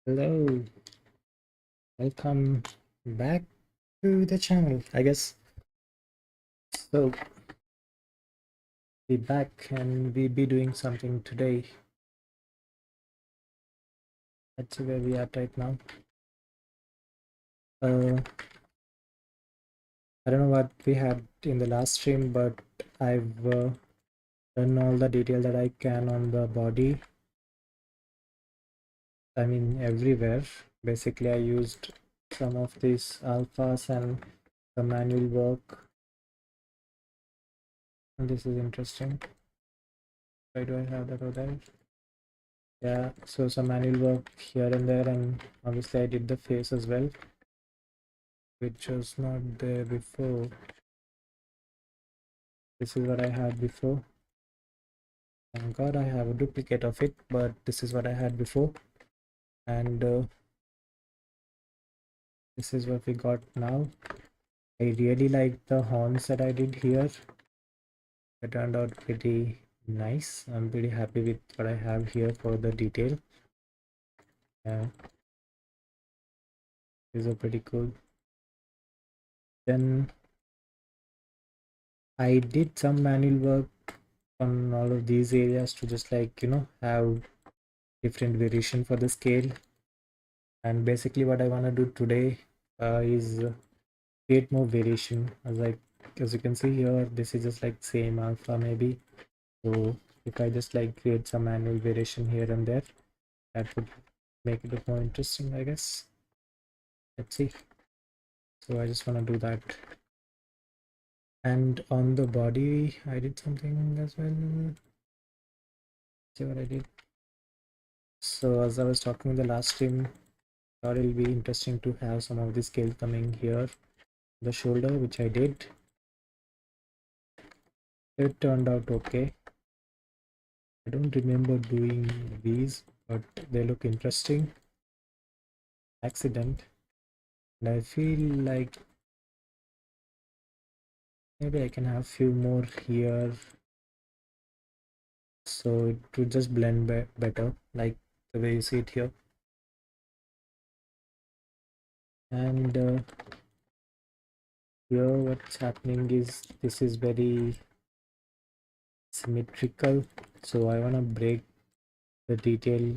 Hello, welcome back to the channel. I guess so. Be back and we be doing something today. Let's see where we are right now. Uh, I don't know what we had in the last stream, but I've done all the detail that I can on the body. I mean, everywhere. Basically, I used some of these alphas and the manual work. And this is interesting. Why do I have that over there? Yeah, so some manual work here and there, and obviously I did the face as well, which was not there before. This is what I had before. Thank God I have a duplicate of it, but this is what I had before, and this is what we got now. I really like the horns that I did here. It turned out pretty nice. I'm pretty happy with what I have here for the detail. Yeah, these are pretty cool. Then I did some manual work on all of these areas to just have different variation for the scale. And basically what I want to do today is create more variation. As you can see here, this is just like same alpha maybe. So if I just like create some manual variation here and there, that would make it look more interesting, I guess. Let's see. So I just want to do that. And on the body I did something as well. See what I did. So as I was talking in the last stream, I thought it'll be interesting to have some of the scale coming here, the shoulder, which I did. It turned out okay. I don't remember doing these, but they look interesting. Accident. And I feel like maybe I can have few more here, so it would just blend better, like the way you see it here. And here what's happening is this is very symmetrical, so I want to break the detail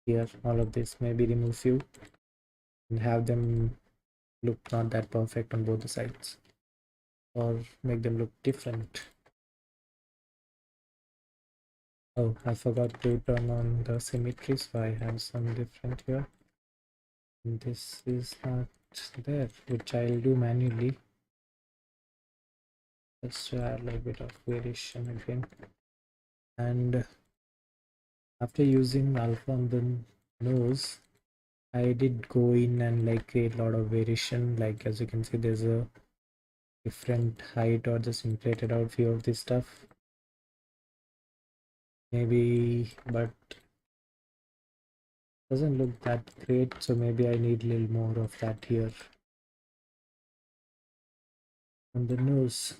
here. All of this, maybe remove few and have them look not that perfect on both the sides, or make them look different. Oh, I forgot to turn on the symmetry, so I have some different here. And this is not there, which I'll do manually. Let's add a little bit of variation again. And after using alpha on the nose, I did go in and like create a lot of variation. Like as you can see, there's a different height, or just inflated out few of this stuff. Maybe, but doesn't look that great, so maybe I need a little more of that here on the nose.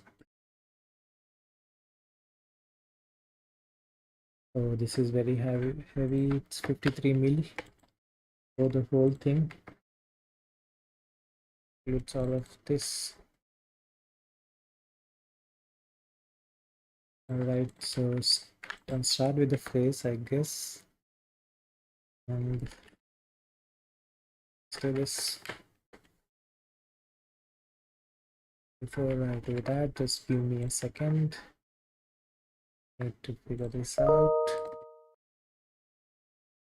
So this is very heavy. It's 53 mil for the whole thing. Includes all of this. Alright, so I'll start with the face, I guess. And let's do this. Before I do that, just give me a second. I need to figure this out.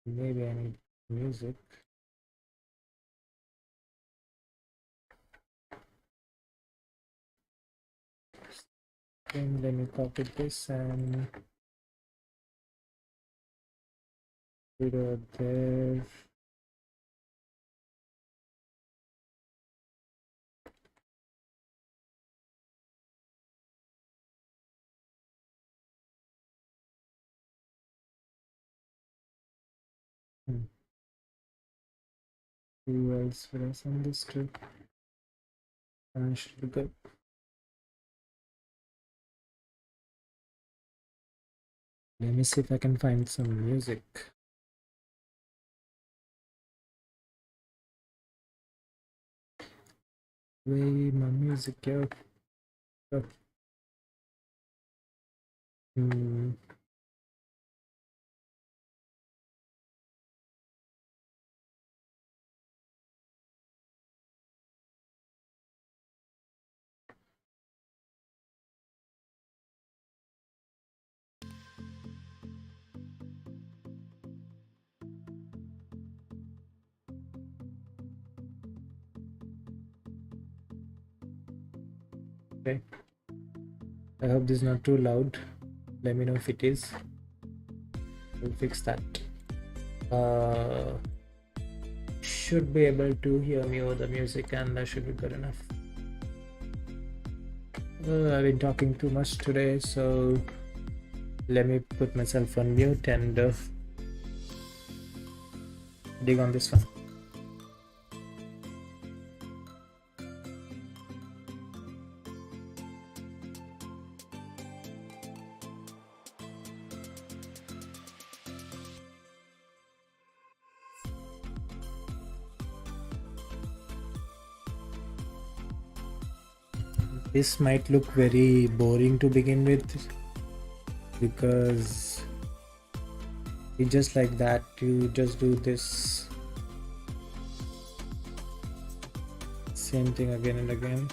Maybe I need music. Then let me copy this and put it there. Who else would I send this to? I should be good. Let me see if I can find some music. Where my music go? Go. Hmm. Okay. I hope this is not too loud. Let me know if it is. We'll fix that. Should be able to hear me over the music, and that should be good enough. I've been talking too much today, so let me put myself on mute and dig on this one. This might look very boring to begin with because it's just like that. You just do this same thing again and again.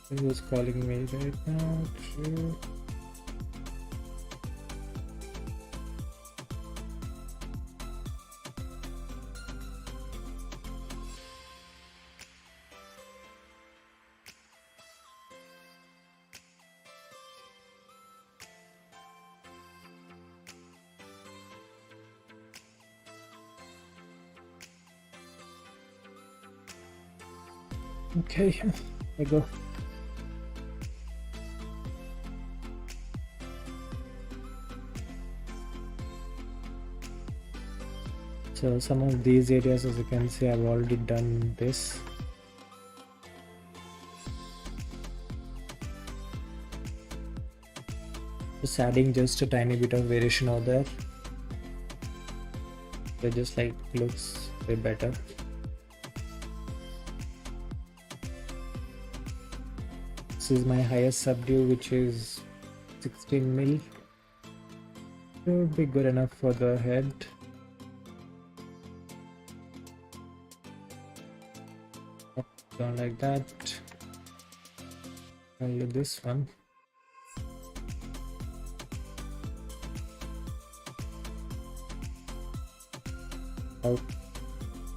Who's calling me right now? True. Okay, I go. So some of these areas, as you can see, I've already done this. Just adding just a tiny bit of variation over there. It just like looks way better. This is my highest subdue, which is 16 mil. Should be good enough for the head. Down like that. I'll do this one. Oh,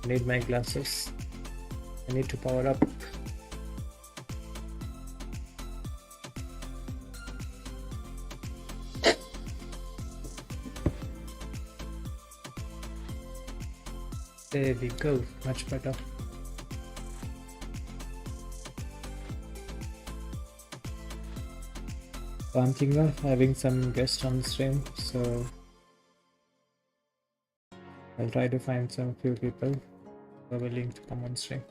I need my glasses. I need to power up. There we go, much better. I'm thinking of having some guests on the stream, so I'll try to find some few people who are willing to come on stream.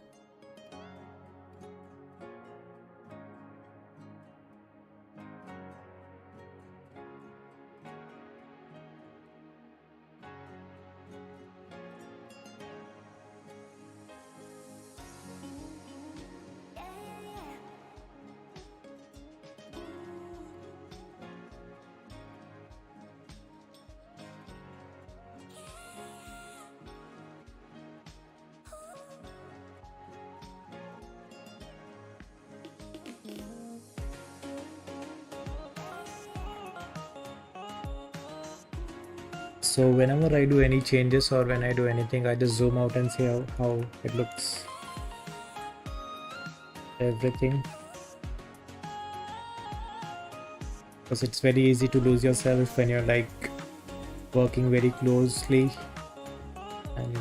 So whenever I do any changes or when I do anything, I just zoom out and see how it looks. Everything. Because it's very easy to lose yourself when you're like working very closely. And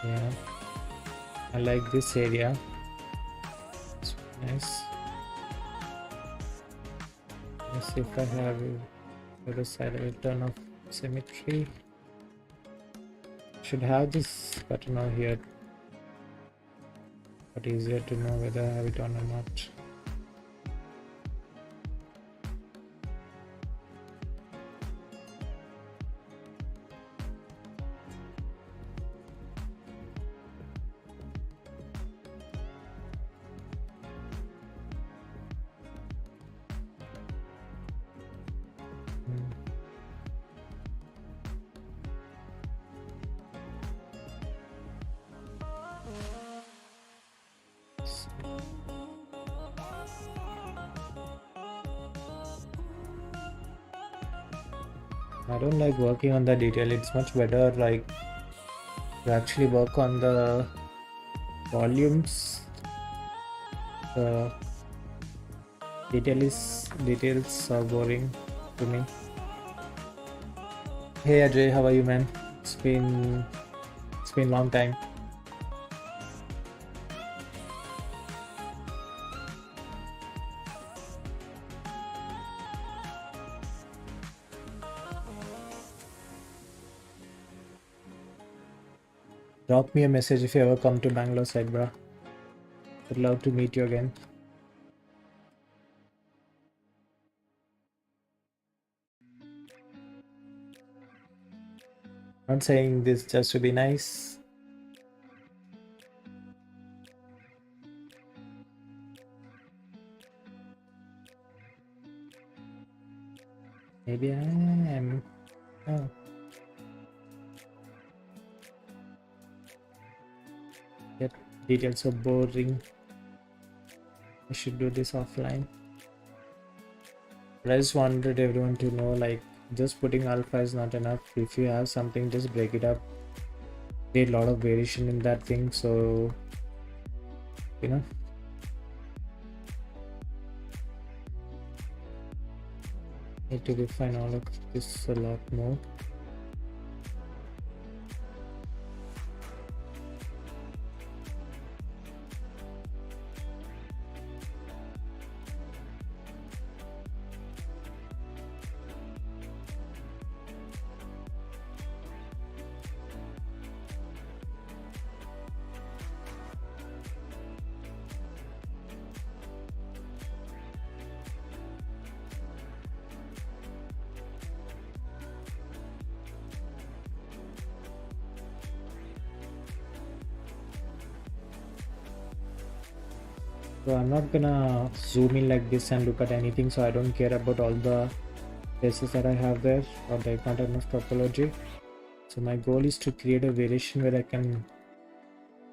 yeah, I like this area. It's nice. Let's see if I have the other side of it turn off symmetry. Should have this button over here. but easier to know whether I have it on or not. I don't like working on the detail. It's much better like to actually work on the volumes. The details are boring to me. Hey Ajay, how are you, man? It's been a long time. Drop me a message if you ever come to Bangalore side, bruh. Would love to meet you again. Not saying this just to be nice. Maybe I am. Oh. Yep, details are boring. I should do this offline. But I just wanted everyone to know, like, just putting alpha is not enough. If you have something, just break it up. Create a lot of variation in that thing, so you know. Need to refine all of this a lot more. So I'm not gonna zoom in like this and look at anything, so I don't care about all the places that I have there, or like not enough topology. So my goal is to create a variation where I can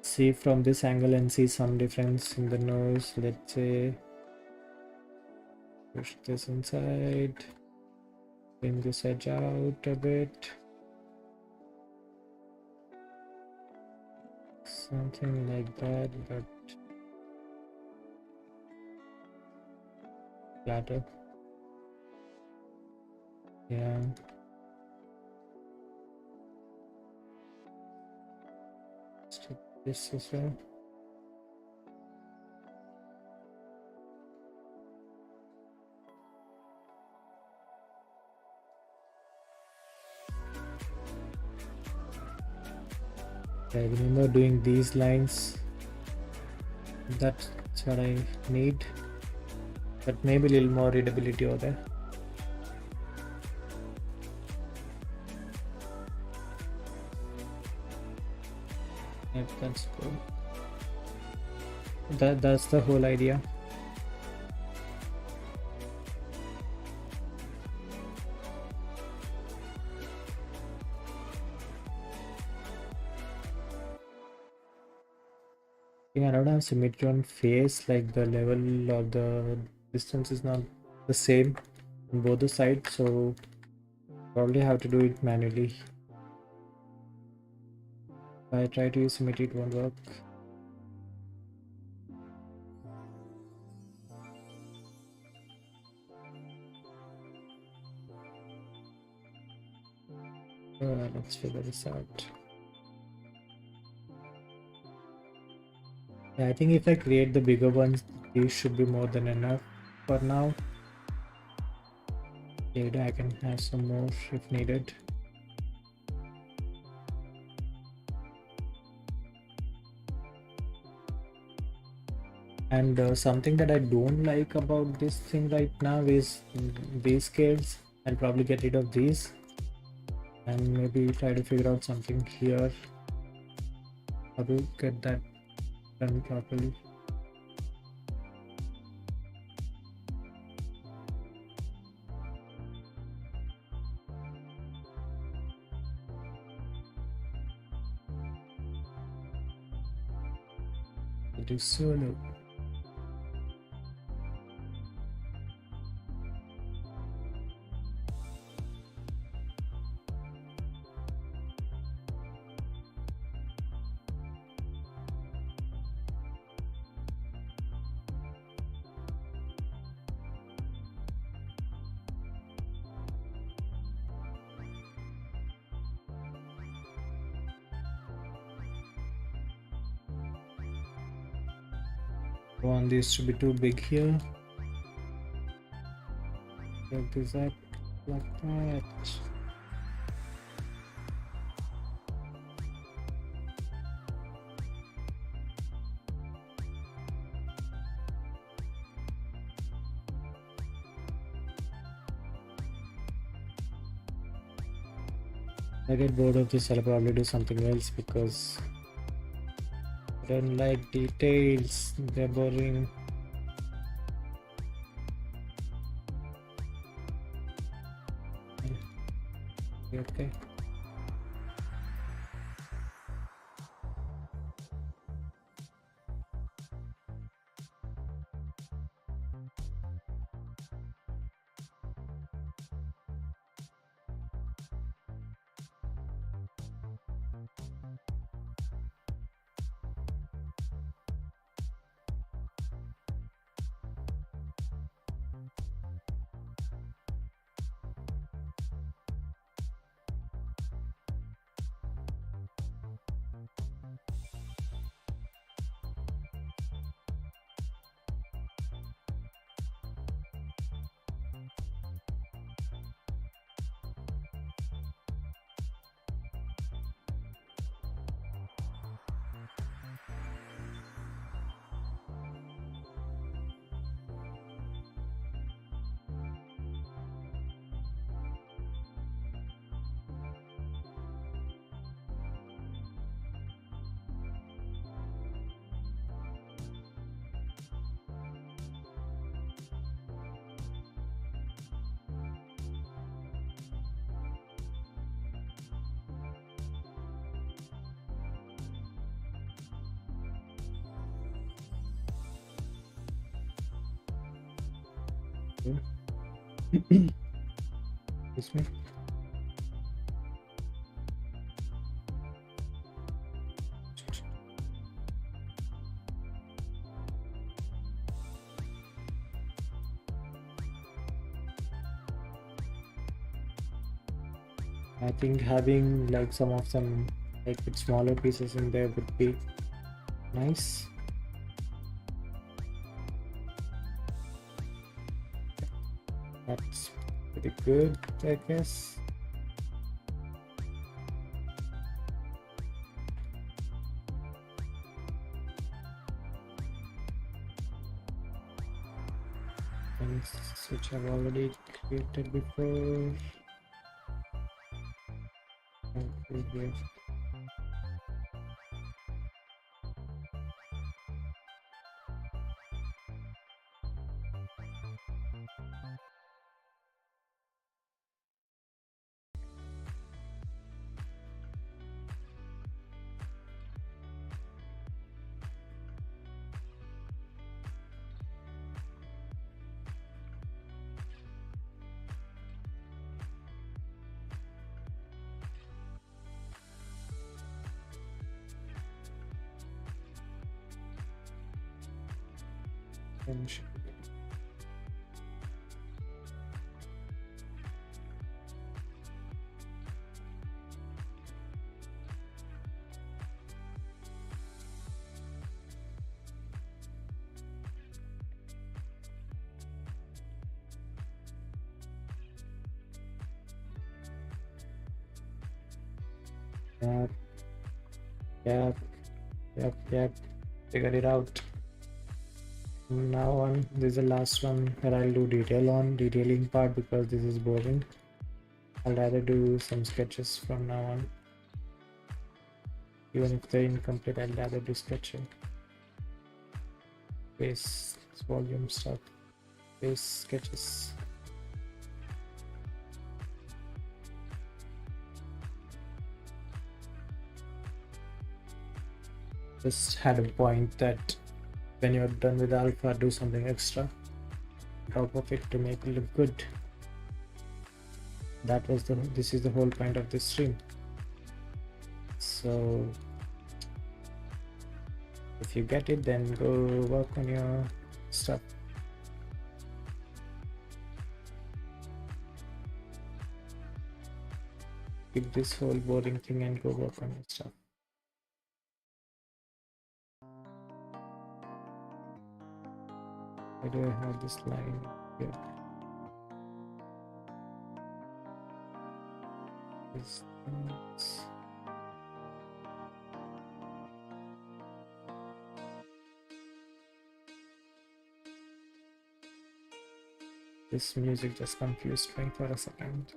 see from this angle and see some difference in the nose. Let's say push this inside, bring this edge out a bit, something like that, but flatter. Yeah. Let's do this as well. I remember doing these lines. That's what I need, but maybe a little more readability over there. Yep, that's cool. That's the whole idea. I don't have symmetry on face, like the level or the distance is not the same on both the sides, so probably have to do it manually. If I try to use symmetry, it won't work. Let's figure this out. Yeah, I think if I create the bigger ones, these should be more than enough for now. Later I can have some more if needed. And something that I don't like about this thing right now is these scales. I'll probably get rid of these and maybe try to figure out something here, how to get that done properly. It is solo. I want these to be too big here. Like this up, like that. I get bored of this, I'll probably do something else because I don't like details, they're boring. Okay. Excuse me. I think having like some of them like with smaller pieces in there would be nice. That's pretty good, I guess. Things which I've already created before. Okay, here. Finish. Yep, yep, yep, yep. Figured it out. Now on, this is the last one that I'll do detailing part because this is boring. I'll rather do some sketches from now on. Even if they're incomplete, I'll rather do sketching. Base volume stuff, base sketches. Just had a point that when you're done with alpha, do something extra on top of it to make it look good. This is the whole point of this stream. So if you get it, then go work on your stuff. Skip this whole boring thing and go work on your stuff. Why do I have this line here? This music just confused me for a second.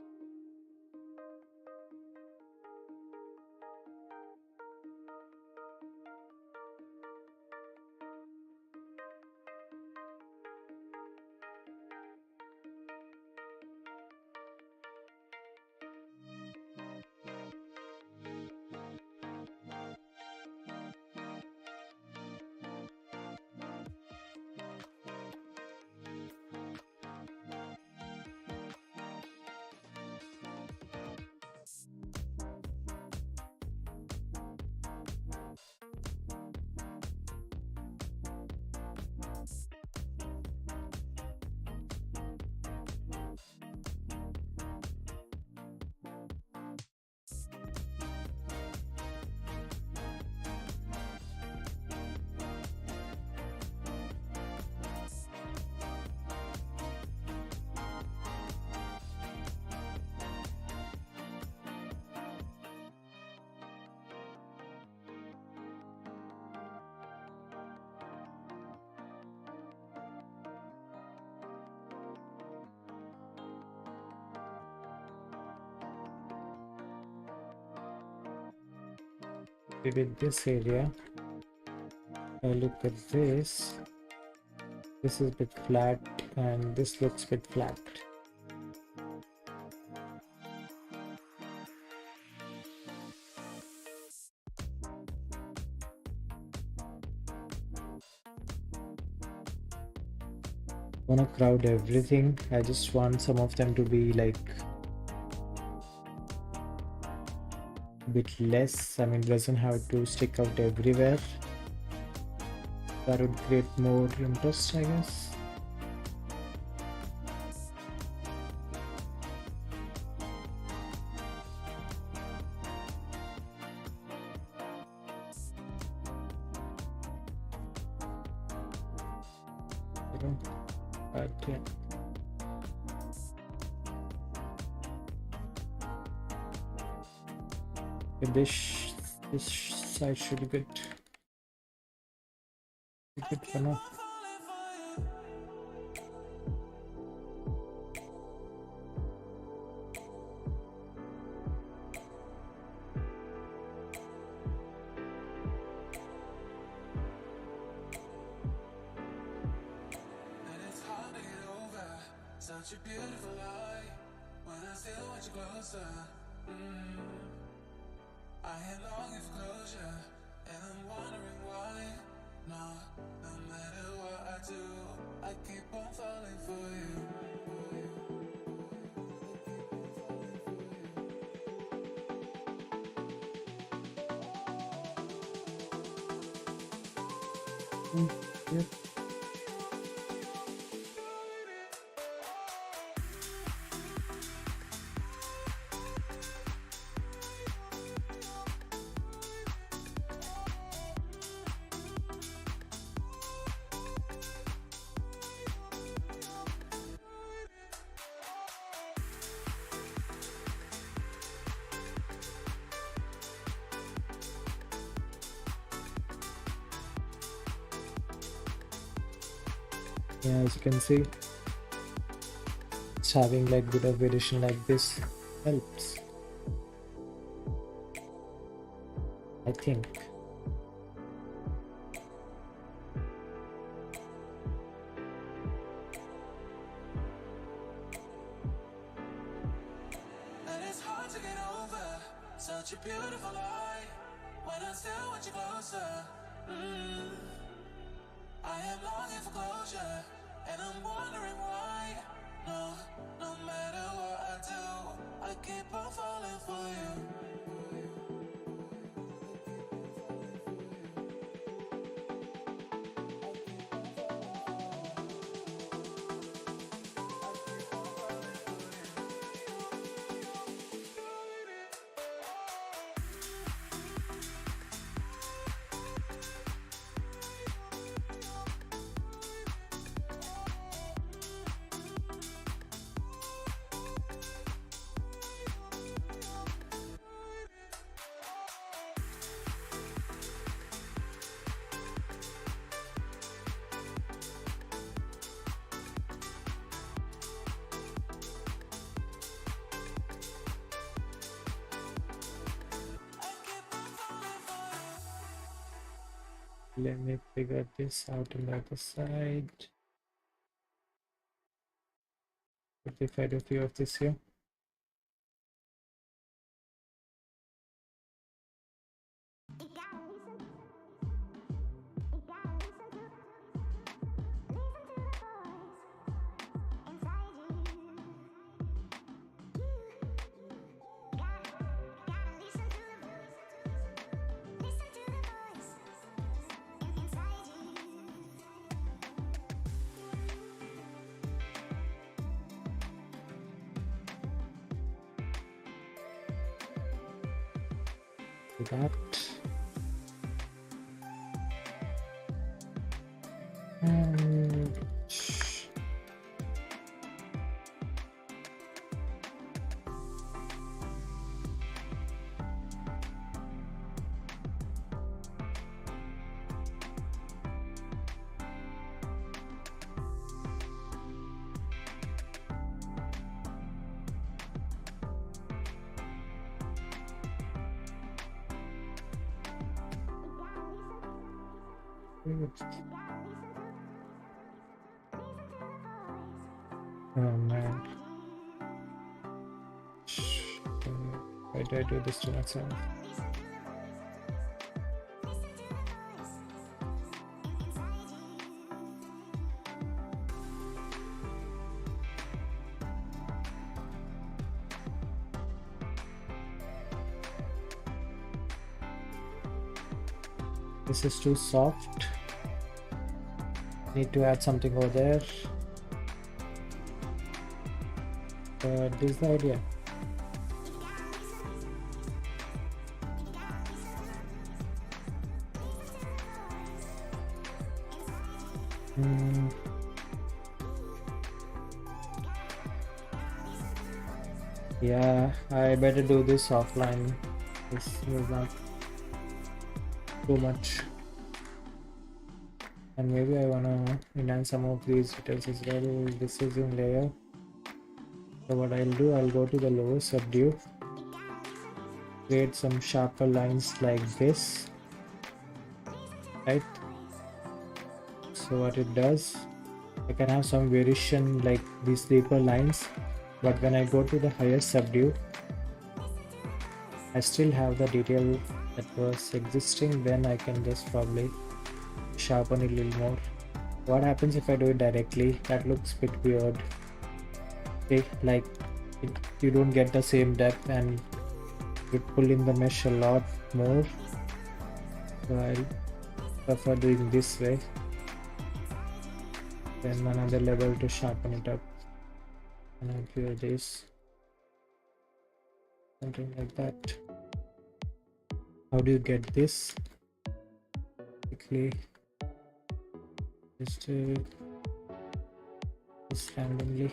With this area, I look at this. This is a bit flat, and this looks a bit flat. I want to crowd everything. I just want some of them to be like a bit less. I mean, it doesn't have to stick out everywhere. That would create more interest, I guess. But yeah. This side should be good. Good for now. Such a beautiful lie when I still want you closer. I am longing for closure, and I'm wondering why. No matter what I do, I keep on falling for you. Yep. Yeah, as you can see, it's having like bit of variation like this helps, I think. And it's hard to get over such a beautiful lie when I still want you closer. I am longing for closure, and I'm wondering why. No, no matter what I do, I keep on falling for you. Let me figure this out on the other side. If I do a few of this here. That. And oh man. Why do I do this to myself? This is too soft. Need to add something over there. But this is the idea. Yeah, I better do this offline. This is not too much. And maybe I wanna enhance some of these details as well. This is in layer. So what I'll do, I'll go to the lower subdue, create some sharper lines like this, right? So what it does, I can have some variation like these deeper lines, but when I go to the higher subdue, I still have the detail that was existing. Then I can just probably sharpen it a little more. What happens if I do it directly? That looks a bit weird. Okay, like you don't get the same depth and you pull in the mesh a lot more. So I'll prefer doing this way. Then another level to sharpen it up. And I'll do this. Something like that. How do you get this? Quickly. Just randomly.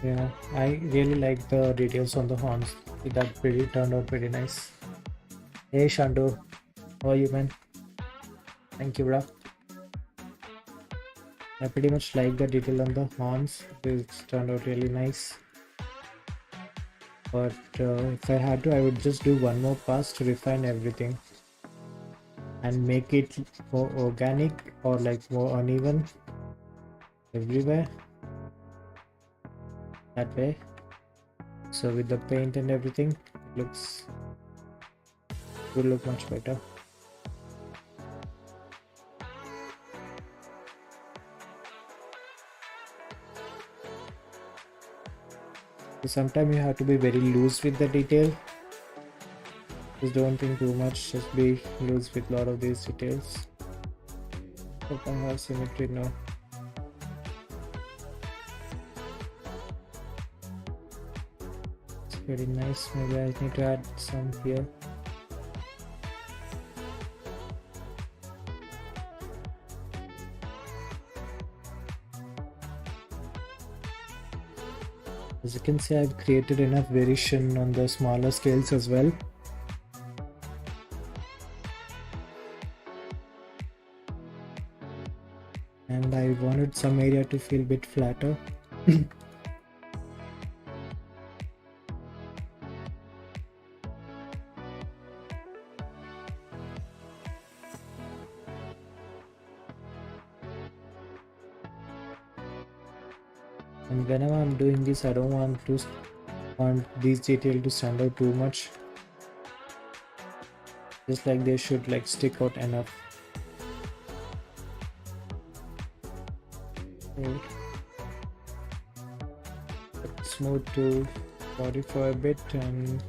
Yeah, I really like the details on the horns. That pretty turned out pretty nice. Hey Shandu, how are you, man? Thank you, bro. I pretty much like the detail on the horns. It's turned out really nice. But if I had to, I would just do one more pass to refine everything and make it more organic or like more uneven everywhere. That way. So with the paint and everything, it will look much better. So sometimes you have to be very loose with the detail. Just don't think too much, just be loose with a lot of these details. Hope I have symmetry now. It's very nice. Maybe I need to add some here. As you can see, I've created enough variation on the smaller scales as well. And I wanted some area to feel a bit flatter. And whenever I'm doing this, I don't want these details to stand out too much. Just like they should like stick out enough. Okay. Let's move to body for a bit and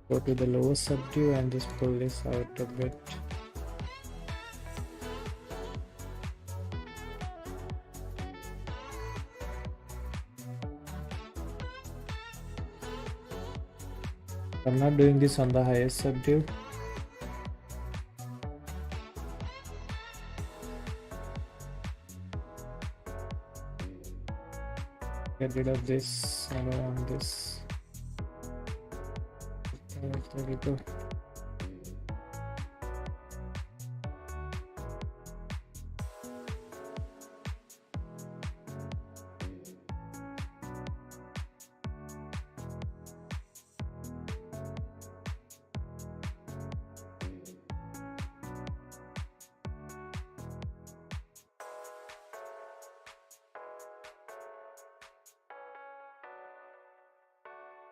go to the lower subdue and just pull this out a bit. I'm not doing this on the highest subdue. Get rid of this. I don't want this. There we go.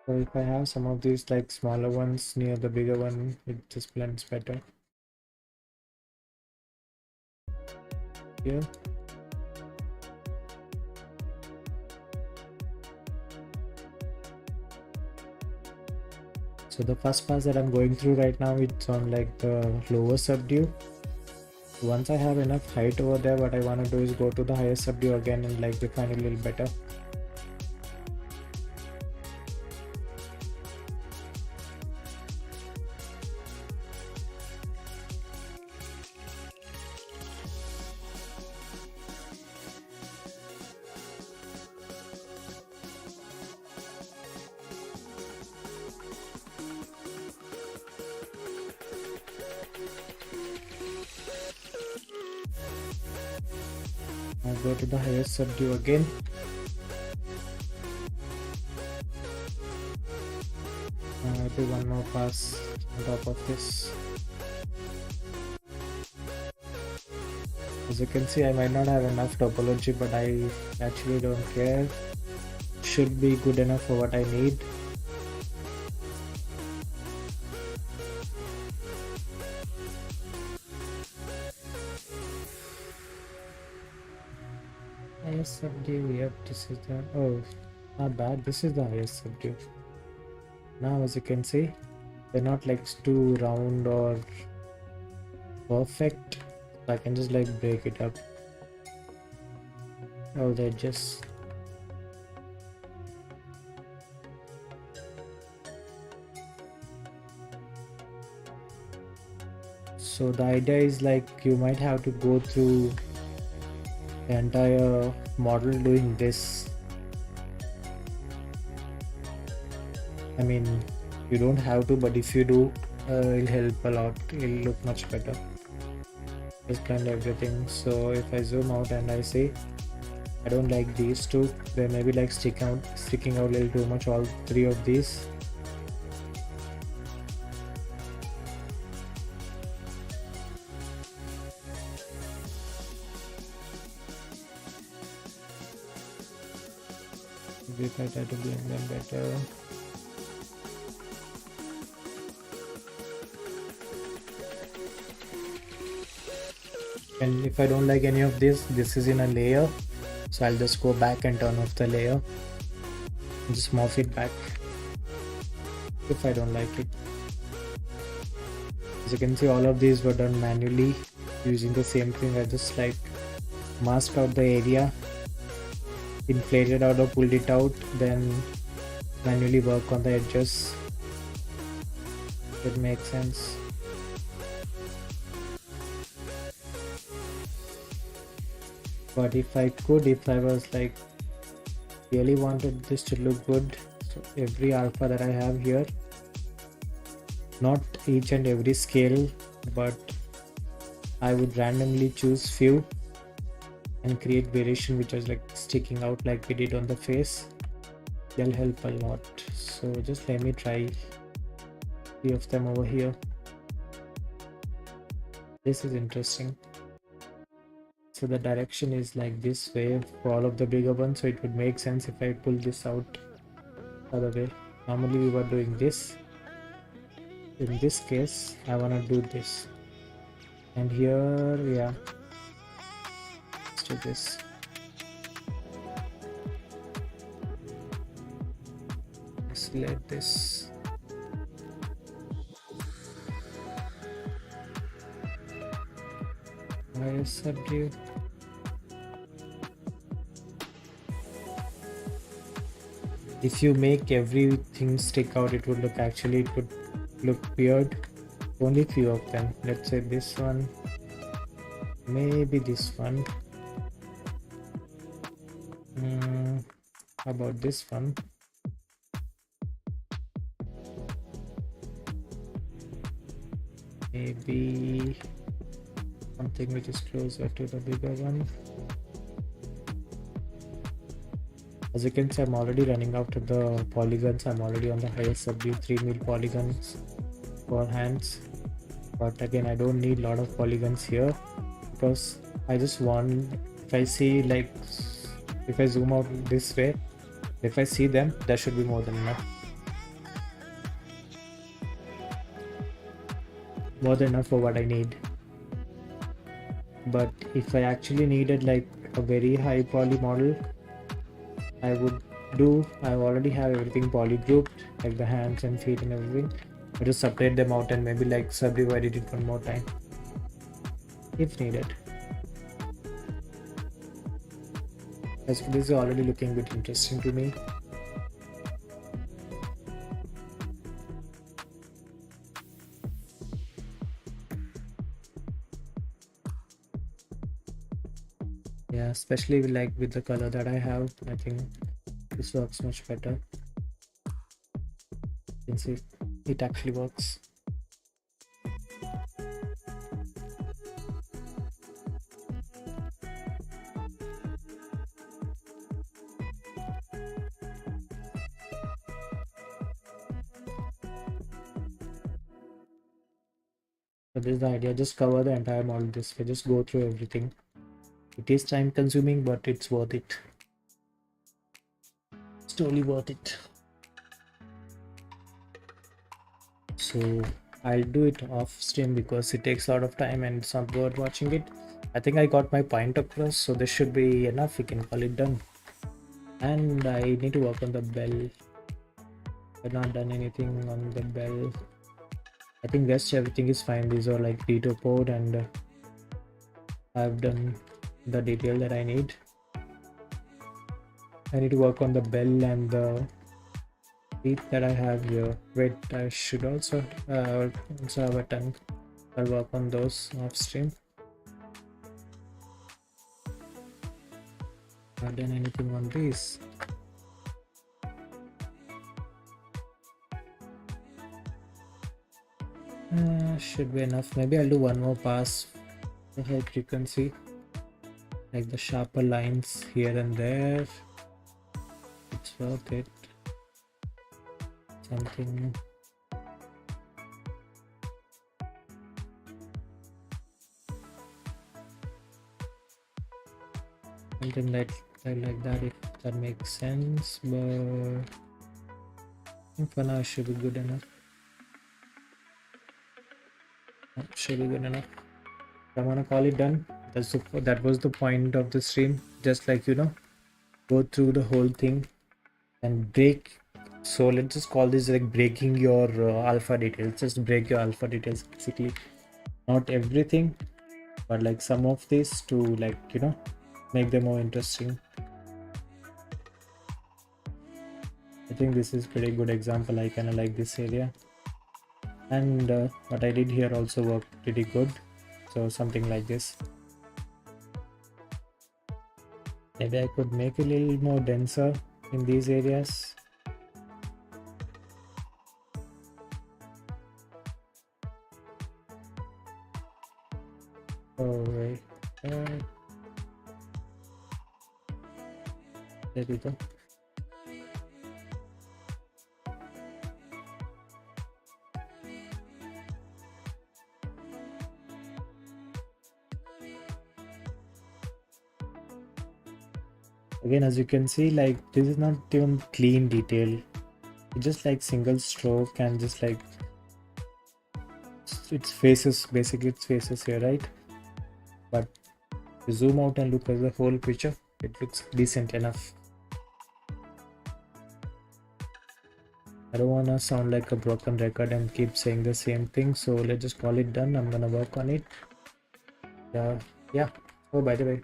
So if I have some of these like smaller ones near the bigger one, it just blends better. Here. So the first pass that I'm going through right now, it's on like the lower subdue. Once I have enough height over there, what I want to do is go to the higher subdue again and like refine it a little better. I'll go to the highest subdue again. I'll do one more pass on top of this. As you can see, I might not have enough topology, but I actually don't care. Should be good enough for what I need. Highest subdue, yep, this is the, oh, not bad, this is the highest subdue. Now as you can see, they're not like too round or perfect, so I can just like break it up. Oh, they're just, so the idea is like you might have to go through the entire model doing this, I mean, you don't have to, but if you do, it'll help a lot. It'll look much better. Just blend everything. So if I zoom out and I say I don't like these two, they may be like sticking out a little too much, all three of these. If I try to blend them better. And if I don't like any of this is in a layer, so I'll just go back and turn off the layer and just morph it back if I don't like it. As you can see, all of these were done manually using the same thing. I just like masked out the area, inflated out or pulled it out, then manually work on the edges. That makes sense. But if I was like really wanted this to look good, so every alpha that I have here, not each and every scale, but I would randomly choose few and create variation which is like sticking out like we did on the face. They'll help a lot. So just let me try 3 of them over here. This is interesting. So the direction is like this way for all of the bigger ones, so it would make sense if I pull this out the other way. Normally we were doing this. In this case, I want to do this. And here, yeah, let's do this. Select this. Subdue. If you make everything stick out, it would look weird. Only few of them. Let's say this one, maybe this one. How about this one? Maybe something which is closer to the bigger one. As you can see, I'm already running out of the polygons. I'm already on the highest subdue 3 mil polygons for hands. But again, I don't need a lot of polygons here because I just want, if I see like, if I zoom out this way, if I see them, that should be more than enough. More than enough for what I need. But if I actually needed like a very high poly model, I already have everything poly grouped, like the hands and feet and everything. I just separate them out and maybe like subdivide it one more time if needed. As this is already looking a bit interesting to me. Yeah, especially like with the color that I have, I think this works much better. You can see it actually works. So this is the idea, just cover the entire model this way, just go through everything. It is time consuming, but it's worth it. It's totally worth it. So I'll do it off stream because it takes a lot of time and it's not worth watching it. I think I got my point across, so this should be enough. We can call it done. And I need to work on the bell. I've not done anything on the bell. I think rest everything is fine. These are like detopoed and I've done the detail that I need. I need to work on the bell and the feet that I have here. Wait, I should also have a tongue. I'll work on those off stream. Not done anything on these. Should be enough. Maybe I'll do one more pass to help you can see like the sharper lines here and there. It's worth it. Something like that, if that makes sense, but I think for now it should be good enough. Should be good enough. I'm gonna call it done. That was the point of the stream. Just like go through the whole thing and break. So let's just call this like breaking your alpha details. Just break your alpha details basically. Not everything, but like some of this to like make them more interesting. I think this is pretty good example. I kind of like this area, and what I did here also worked pretty good. So something like this. Maybe I could make a little more denser in these areas. Oh wait, there we go. Again, as you can see, like this is not even clean detail. It's just like single stroke and just like its faces, basically its faces here, right? But if you zoom out and look at the whole picture, it looks decent enough. I don't want to sound like a broken record and keep saying the same thing, so let's just call it done. I'm gonna work on it. Yeah. Oh, by the way,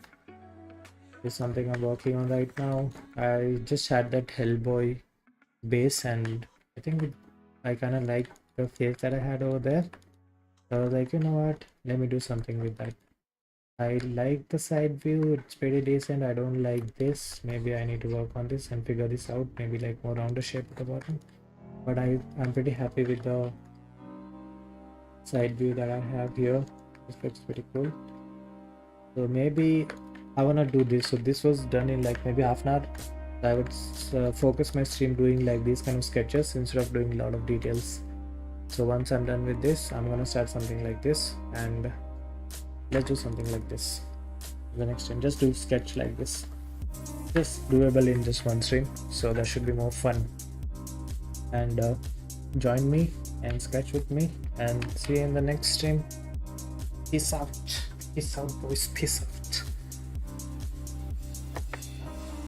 is something I'm working on right now. I just had that Hellboy base, and I think I kind of like the face that I had over there. So I was like, you know what? Let me do something with that. I like the side view. It's pretty decent. I don't like this. Maybe I need to work on this and figure this out. Maybe like more rounder shape at the bottom. But I'm pretty happy with the side view that I have here. This looks pretty cool. So maybe I wanna do this. So this was done in like maybe half an hour. I would focus my stream doing like these kind of sketches instead of doing a lot of details. So once I'm done with this, I'm gonna start something like this, and let's do something like this the next time. Just do sketch like this. Just doable in just one stream, so that should be more fun. And join me and sketch with me, and see you in the next stream. Peace out. Peace out, boys. Peace out.